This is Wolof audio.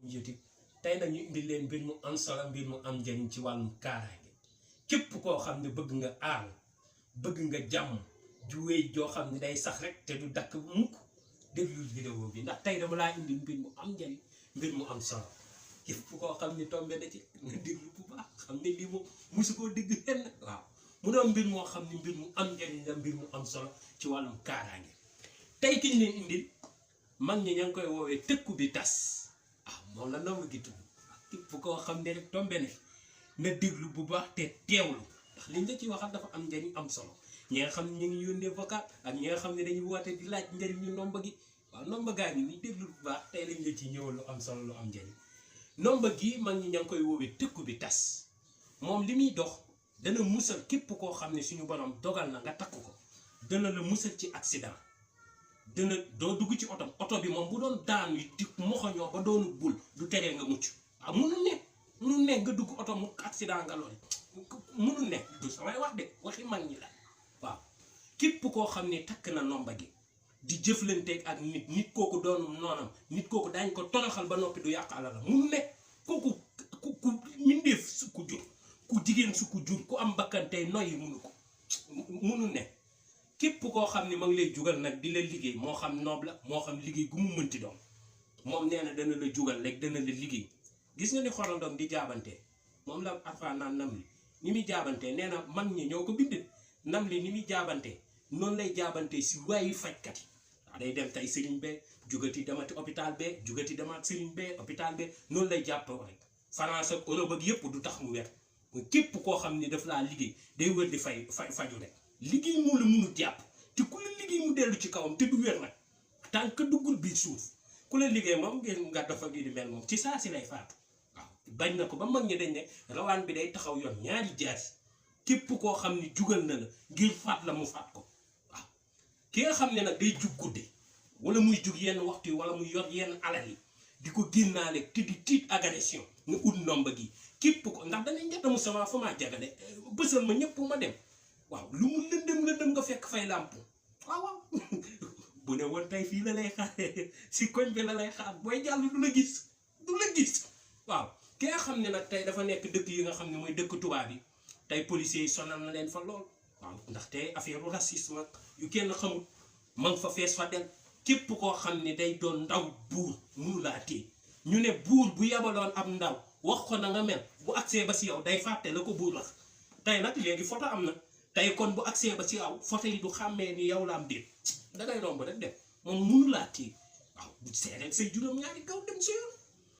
YouTube tey nag ñu indi leen mbir mu am solo mbir mu am njëriñ ci wàllum kaaraange képp koo xam ne bëgg nga aar bëgg nga jàmm ju wéy joo xam ne day sax rek te du dakk mukk déglu vidéo bi ndax tey dama laa indi mbir mu am njëriñ mbir mu am solo képp koo xam ne tombé na ci nga déglu bu baax xam ne lii moom mosu koo dégg fenn waaw mu doon mbir moo xam ne mbir mu am njëriñ la mbir mu am solo ci wàllum kaaraange tey ki ñu leen indil mag ñi ña ngi koy woowee tëkku bi tas moom la nomba gi tudd képp koo xam ne rek tombe ne na déglu bu baax te teewlu ndax liñ la ci waxal dafa am njëriñ am solo ñi nga xam ne ñu ngi yónnee vocal ak ñi nga xam ne dañuy woote di laaj njëriñu nomba gi waaw nomba gaa ngi nii déglu bu baax tey lañ la ci ñëwal lu am solo lu am njëriñ nomba gi mag ñi ña ngi koy woowee tëkku bi tas moom li muy dox dana musal képp koo xam ne suñu borom dogal na nga takk ko dana la musal ci accident dana doo dugg ci oto bi moom bu doon daanu di moxoñoo ba doonu bul du teree nga mucc waaw munul nekk nga dugg oto mu accident nga lool munul nekk du samay wax de waxi mag ñi la waaw képp koo xam ne takk na nomba gi di jëflanteeg ak nit kooku doon noonam nit kooku daañ ko toroxal ba noppi du yàq alal la munul nekk kooku ku mindeef su ko jur ku jigéen su ko jur ku am bakkantey noyyi munul nekk képp koo xam ne ma ngi lay jugal nag di la liggéey moo xam noob la moo xam liggéey gu mu mënti doon moom nee na dana la jugal rek dana la liggéey gis nga ni xorondom di jaabantee moom la Alxuraan naan nam li ni muy jaabantee nee na mag ñi ñoo ko bind nam li ni muy jaabantee noonu lay jaabantee si waayu fajkat yi waaw day dem tey sëriñ bee jugati demati hôpital bee jugati demaat sëriñ bee hôpital bee noonu lay jàppoo rek France ak Europe ak yëpp du tax mu wér képp koo xam ne daf laa liggéey day wër di faju rek liggéey moo la mënul jàpp te ku la liggéey mu dellu ci kawam te du wér nag tant que duggul biir suuf ku la liggéey moom ngeen nga dafa gi di mel moom ci saa si lay faatu waaw bañ na ko ba mag ñi dañ ne rawaan bi day taxaw yoon ñaari jaasi képp koo xam ne jugal na la ngir faat la mu faat ko waaw ki nga xam ne nag day jug guddi wala muy jug yenn waxtu yi wala muy yor yenn alal yi di ko génnaale te di tiit agression nga ut ndomba gi képp ko ndax danañ njatamu sama fa maa jagale bësal ma ñëpp ma dem waaw lu mu lëndëm nga fekk fay làmp waaw bu ne woon tey fii la lay xaar si koñ bi la lay xaar booy jàll du la gis waaw ki nga xam ne nag tey dafa nekk dëkk yi nga xam ne mooy dëkk tubaab yi tey policiers yi sonal na leen fa lool waaw ndax tey affaire racisme ak yu kenn xamul ma nga fa fees fa del képp koo xam ne day doon ndaw buur munu laa téye ñu ne buur bu yabaloon ab ndaw wax ko na nga mel bu agsee ba si yow day fàtte la ko buur wax tey nag léegi photo am na tey kon bu agsee ba ci aw photo yi du xàmmee ni yow la am déet dangay romb rek dem moom munu laa téye waaw bu seereel say juróom-ñaari kaw dem sa yoon